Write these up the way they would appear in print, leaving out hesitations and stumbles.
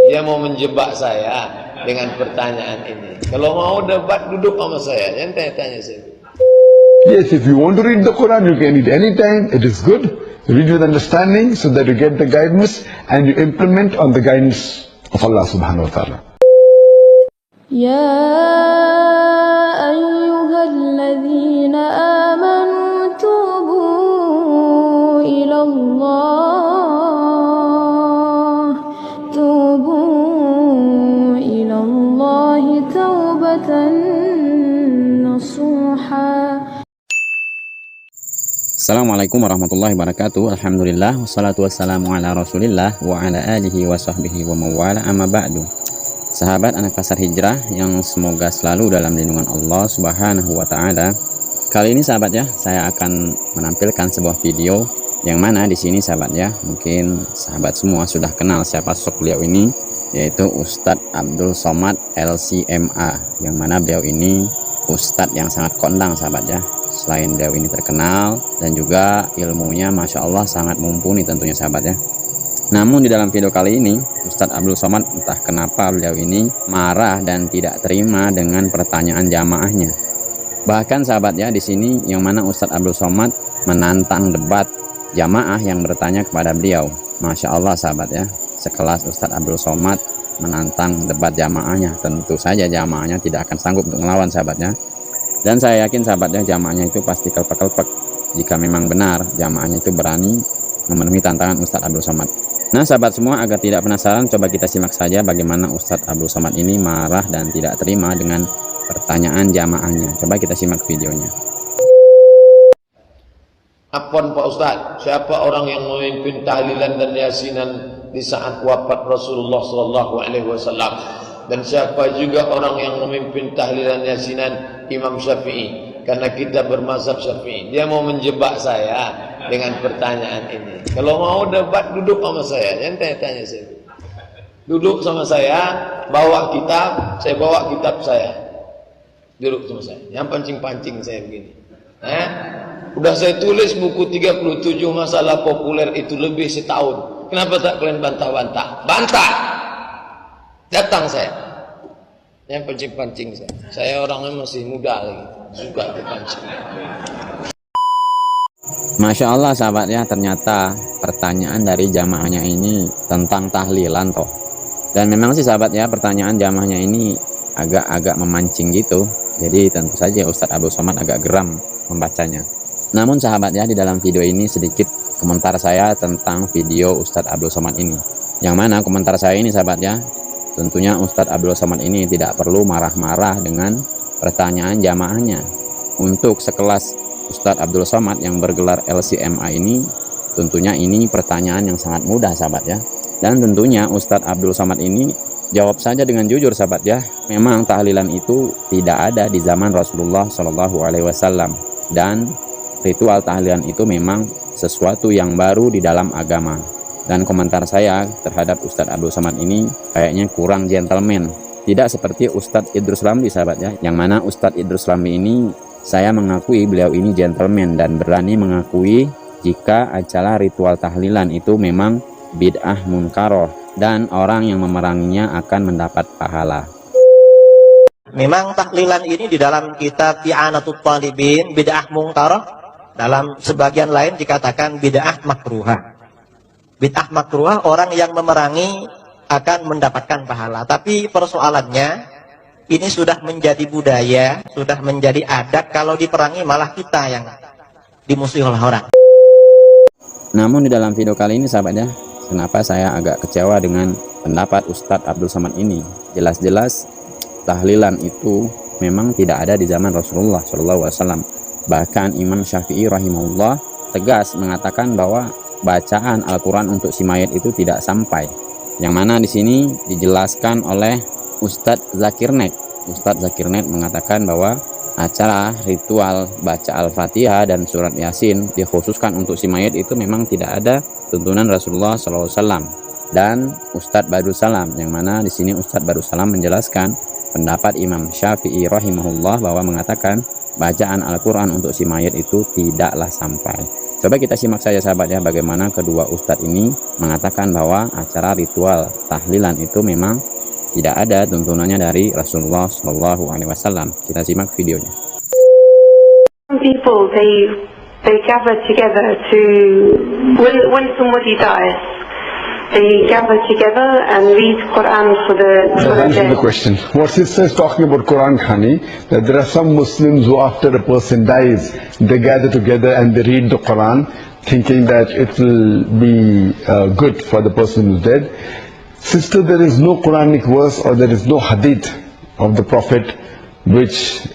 Dia mau menjebak saya dengan pertanyaan ini. Kalau mau debat, duduk sama saya, jangan tanya-tanya saya. Yes, if you want to read the Quran, you can read anytime. It is good. Read with understanding so that you get the guidance and you implement on the guidance of Allah subhanahu wa ta'ala. يا أيها الذين آمنوا توبوا إلى الله توبة نصوحا. Assalamualaikum warahmatullahi wabarakatuh. Alhamdulillah wassalatu wassalamu ala rasulillah wa ala alihi wa sahbihi wa mawala amma ba'du. Sahabat anak pasar hijrah yang semoga selalu dalam lindungan Allah subhanahu wa ta'ala. Kali ini sahabat ya, saya akan menampilkan sebuah video yang mana di sini sahabat ya, mungkin sahabat semua sudah kenal siapa sosok beliau ini, yaitu Ustadz Abdul Somad LCMA, yang mana beliau ini Ustadz yang sangat kondang sahabat ya. Selain beliau ini terkenal dan juga ilmunya Masya Allah sangat mumpuni tentunya sahabat ya. Namun di dalam video kali ini Ustadz Abdul Somad entah kenapa beliau ini marah dan tidak terima dengan pertanyaan jamaahnya. Bahkan sahabat ya, di sini yang mana Ustadz Abdul Somad menantang debat jamaah yang bertanya kepada beliau. Masya Allah sahabat ya, sekelas Ustadz Abdul Somad menantang debat jamaahnya, tentu saja jamaahnya tidak akan sanggup untuk melawan sahabatnya. Dan saya yakin sahabatnya jamaahnya itu pasti kelpek-kelpek jika memang benar jamaahnya itu berani memenuhi tantangan Ustadz Abdul Somad. Nah sahabat semua, agar tidak penasaran, coba kita simak saja bagaimana Ustadz Abdul Somad ini marah dan tidak terima dengan pertanyaan jamaahnya. Coba kita simak videonya. Apaan Pak Ustadz, siapa orang yang memimpin tahlilan dan yasinan di saat wafat Rasulullah SAW? Dan siapa juga orang yang memimpin tahlilan yasinan Imam Syafi'i? Karena kita bermazhab Syafi'i. Dia mau menjebak saya dengan pertanyaan ini. Kalau mau debat, duduk sama saya, jangan tanya-tanya saya. Duduk sama saya, bawa kitab, saya bawa kitab saya. Duduk sama saya, yang pancing-pancing saya begini. Udah saya tulis buku 37 masalah populer itu lebih setahun. Kenapa tak kalian bantah-bantah? Bantah! Datang saya, yang pancing-pancing saya. Saya orangnya masih muda lagi, suka dipancing. Masya Allah sahabat ya, ternyata pertanyaan dari jamaahnya ini tentang tahlilan toh. Dan memang sih sahabat ya, pertanyaan jamaahnya ini agak-agak memancing gitu. Jadi tentu saja Ustadz Abdul Somad agak geram membacanya. Namun sahabat ya, di dalam video ini sedikit komentar saya tentang video Ustadz Abdul Somad ini. Yang mana komentar saya ini sahabat ya, tentunya Ustadz Abdul Somad ini tidak perlu marah-marah dengan pertanyaan jamaahnya. Untuk sekelas Ustadz Abdul Somad yang bergelar LCMA ini, tentunya ini pertanyaan yang sangat mudah sahabat ya. Dan tentunya Ustadz Abdul Somad ini jawab saja dengan jujur sahabat ya. Memang tahlilan itu tidak ada di zaman Rasulullah SAW. Dan ritual tahlilan itu memang sesuatu yang baru di dalam agama. Dan komentar saya terhadap Ustadz Abdul Somad ini kayaknya kurang gentleman. Tidak seperti Ustadz Idrus Ramli sahabat ya. Yang mana Ustadz Idrus Ramli ini saya mengakui beliau ini gentleman dan berani mengakui jika acara ritual tahlilan itu memang bid'ah munkaroh dan orang yang memeranginya akan mendapat pahala. Memang tahlilan ini di dalam kitab I'anatul Talibin bid'ah munkaroh, dalam sebagian lain dikatakan bid'ah makruhah. Bid'ah makruhah, orang yang memerangi akan mendapatkan pahala. Tapi persoalannya, ini sudah menjadi budaya, sudah menjadi adat, kalau diperangi malah kita yang dimusuhi oleh orang. Namun di dalam video kali ini sahabat ya, kenapa saya agak kecewa dengan pendapat Ustadz Abdul Somad ini. Jelas-jelas tahlilan itu memang tidak ada di zaman Rasulullah SAW. Bahkan Imam Syafi'i rahimahullah tegas mengatakan bahwa bacaan Al-Quran untuk si mayat itu tidak sampai. Yang mana di sini dijelaskan oleh Ustadz Zakir Naik. Ustadz Zakir Naik mengatakan bahwa acara ritual baca Al-Fatihah dan surat Yasin dikhususkan untuk si mayat itu memang tidak ada tuntunan Rasulullah SAW. Dan Ustadz Badrussalam, yang mana di sini Ustadz Badrussalam menjelaskan pendapat Imam Syafi'i rahimahullah bahwa mengatakan bacaan Al-Quran untuk si mayat itu tidaklah sampai. Coba kita simak saja sahabat ya, bagaimana kedua ustadz ini mengatakan bahwa acara ritual tahlilan itu memang tidak ada tuntunannya dari Rasulullah SAW. Kita simak videonya. Some people they gather together to when somebody dies, they gather together and read Quran for the Answer dead. the question. What sister is talking about Quran Khani, that there are some Muslims who after a person dies, they gather together and they read the Quran, thinking that it will be good for the person who's dead. Sister, there is no Quranic verse or there is no hadith of the Prophet which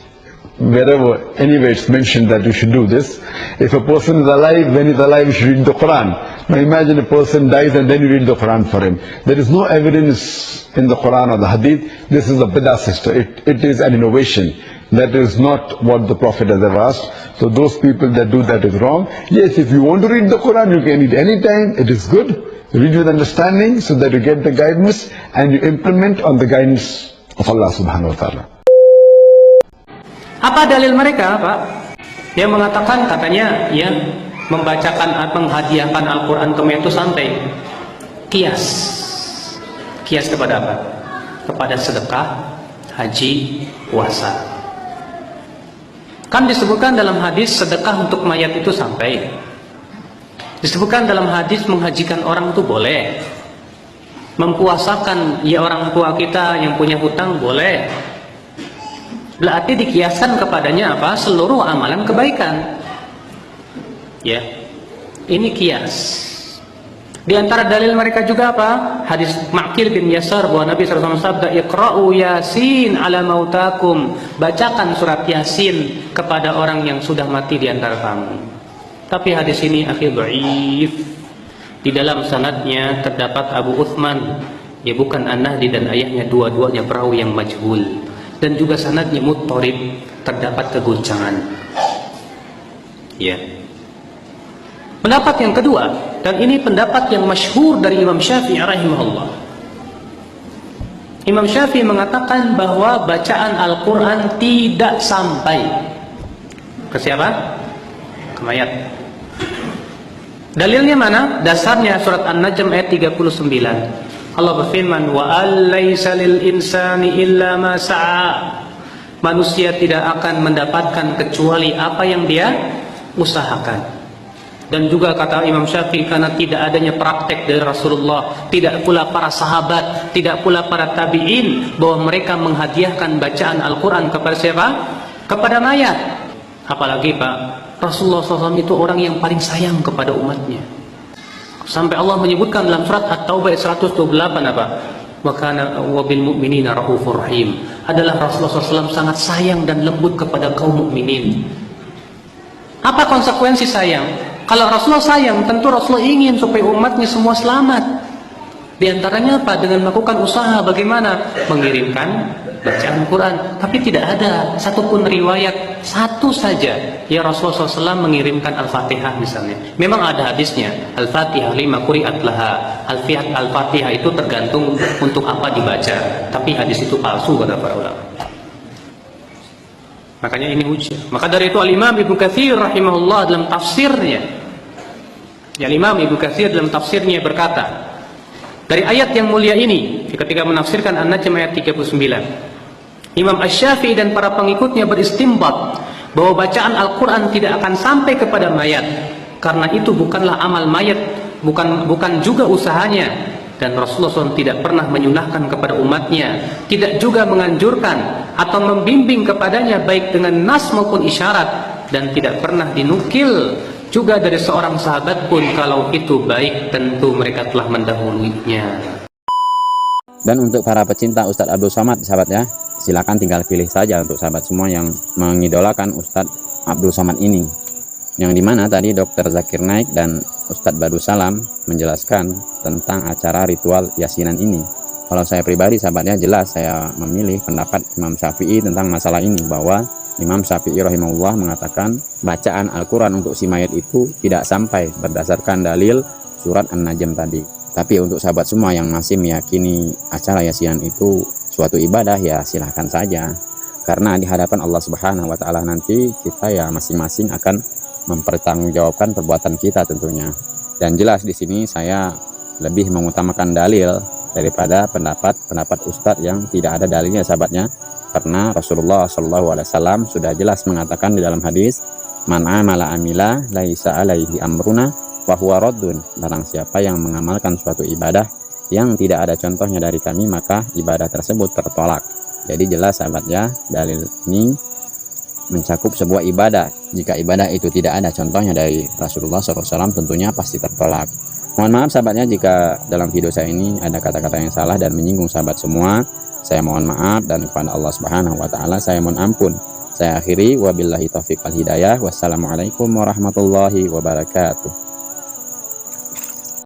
wherever, anywhere it's mentioned that you should do this. If a person is alive, when he's alive, you should read the Quran. Now imagine a person dies and then you read the Quran for him. There is no evidence in the Quran or the Hadith. This is a bid'ah, sister. It is an innovation. That is not what the Prophet has ever asked. So those people that do that is wrong. Yes, if you want to read the Quran, you can read anytime. It is good. Read with understanding so that you get the guidance and you implement on the guidance of Allah subhanahu wa ta'ala. Apa dalil mereka, Pak? Dia mengatakan katanya ya membacakan atau menghadiahkan Al-Quran ke mayat itu santai. Kias. Kias kepada apa? Kepada sedekah, haji, puasa. Kan disebutkan dalam hadis sedekah untuk mayat itu sampai. Disebutkan dalam hadis menghajikan orang itu boleh. Mempuasakan ya orang tua kita yang punya hutang boleh. Berarti dikiaskan kepadanya apa? Seluruh amalan kebaikan. Ya. Ini kias. Di antara dalil mereka juga apa? Hadis Ma'qil bin Yasar bahwa Nabi SAW sabda, "Iqra'u Yasin ala mautakum." Bacakan surat Yasin kepada orang yang sudah mati di antara kamu. Tapi hadis ini akhir dhaif. Di dalam sanadnya terdapat Abu Uthman, ya bukan An-Nahdi dan ayahnya, dua-duanya perawi yang majhul. Dan juga sanadnya muttarib, terdapat keguncangan. Ya. Pendapat yang kedua, dan ini pendapat yang masyhur dari Imam Syafi'i rahimahullah. Imam Syafi'i mengatakan bahwa bacaan Al-Quran tidak sampai ke siapa? Ke mayat. Dalilnya mana? Dasarnya surat An-Najm ayat 39. Allah berfirman, wa allaysa lil insani illa ma sa'a. Manusia tidak akan mendapatkan kecuali apa yang dia usahakan. Dan juga kata Imam Syafi'i, karena tidak adanya praktek dari Rasulullah, tidak pula para sahabat, tidak pula para tabi'in, bahwa mereka menghadiahkan bacaan Al-Quran kepada siapa? Kepada mayat. Apalagi Pak, Rasulullah SAW itu orang yang paling sayang kepada umatnya. Sampai Allah menyebutkan dalam surat At-Taubah 128 apa? Wa kana wabil mu'minina raufur rahim. Adalah Rasulullah SAW sangat sayang dan lembut kepada kaum mukminin. Apa konsekuensi sayang? Kalau Rasulullah sayang, tentu Rasulullah ingin supaya umatnya semua selamat. Di antaranya apa? Dengan melakukan usaha bagaimana? Mengirimkan bacaan Quran. Tapi tidak ada satupun riwayat, satu saja ya Rasulullah SAW mengirimkan Al-Fatihah misalnya. Memang ada hadisnya, Al-Fatihah lima quri'at laha. Al-Fatihah itu tergantung untuk apa dibaca. Tapi hadis itu palsu kata para ulama. Makanya ini hujjah. Maka dari itu Al-Imam Ibnu Katsir rahimahullah dalam tafsirnya, Al-Imam Ibnu Katsir dalam tafsirnya berkata, dari ayat yang mulia ini ketika menafsirkan An-Najm ayat 39, Imam Asy-Syafi'i dan para pengikutnya beristimbat bahwa bacaan Al-Quran tidak akan sampai kepada mayat, karena itu bukanlah amal mayat, bukan juga usahanya, dan Rasulullah SAW tidak pernah menyunahkan kepada umatnya, tidak juga menganjurkan atau membimbing kepadanya baik dengan nas maupun isyarat, dan tidak pernah dinukil juga dari seorang sahabat pun kalau itu baik, tentu mereka telah mendahulunya. Dan untuk para pecinta Ustadz Abdul Somad sahabat ya, silakan tinggal pilih saja untuk sahabat semua yang mengidolakan Ustadz Abdul Somad ini, yang dimana tadi Dr. Zakir Naik dan Ustadz Badu Salam menjelaskan tentang acara ritual yasinan ini. Kalau saya pribadi sahabatnya, jelas saya memilih pendapat Imam Syafi'i tentang masalah ini, bahwa Imam Syafi'i rahimahullah mengatakan bacaan Al-Quran untuk si mayat itu tidak sampai berdasarkan dalil surat An-Najm tadi. Tapi untuk sahabat semua yang masih meyakini acara yasinan itu suatu ibadah, ya silahkan saja. Karena di hadapan Allah Subhanahu wa Ta'ala nanti kita ya masing-masing akan mempertanggungjawabkan perbuatan kita tentunya. Dan jelas di sini saya lebih mengutamakan dalil daripada pendapat ustadz yang tidak ada dalilnya sahabatnya, karena Rasulullah SAW sudah jelas mengatakan di dalam hadis, man amala amila laisa alaihi amruna wa huwa raddun, barang siapa yang mengamalkan suatu ibadah yang tidak ada contohnya dari kami, maka ibadah tersebut tertolak. Jadi jelas sahabatnya, dalil ini mencakup sebuah ibadah. Jika ibadah itu tidak ada contohnya dari Rasulullah SAW, tentunya pasti tertolak. Mohon maaf sahabatnya jika dalam video saya ini ada kata-kata yang salah dan menyinggung sahabat semua. Saya mohon maaf, dan kepada Allah Subhanahu wa taala saya mohon ampun. Saya akhiri, wabillahi taufiq wal hidayah. Wassalamualaikum warahmatullahi wabarakatuh.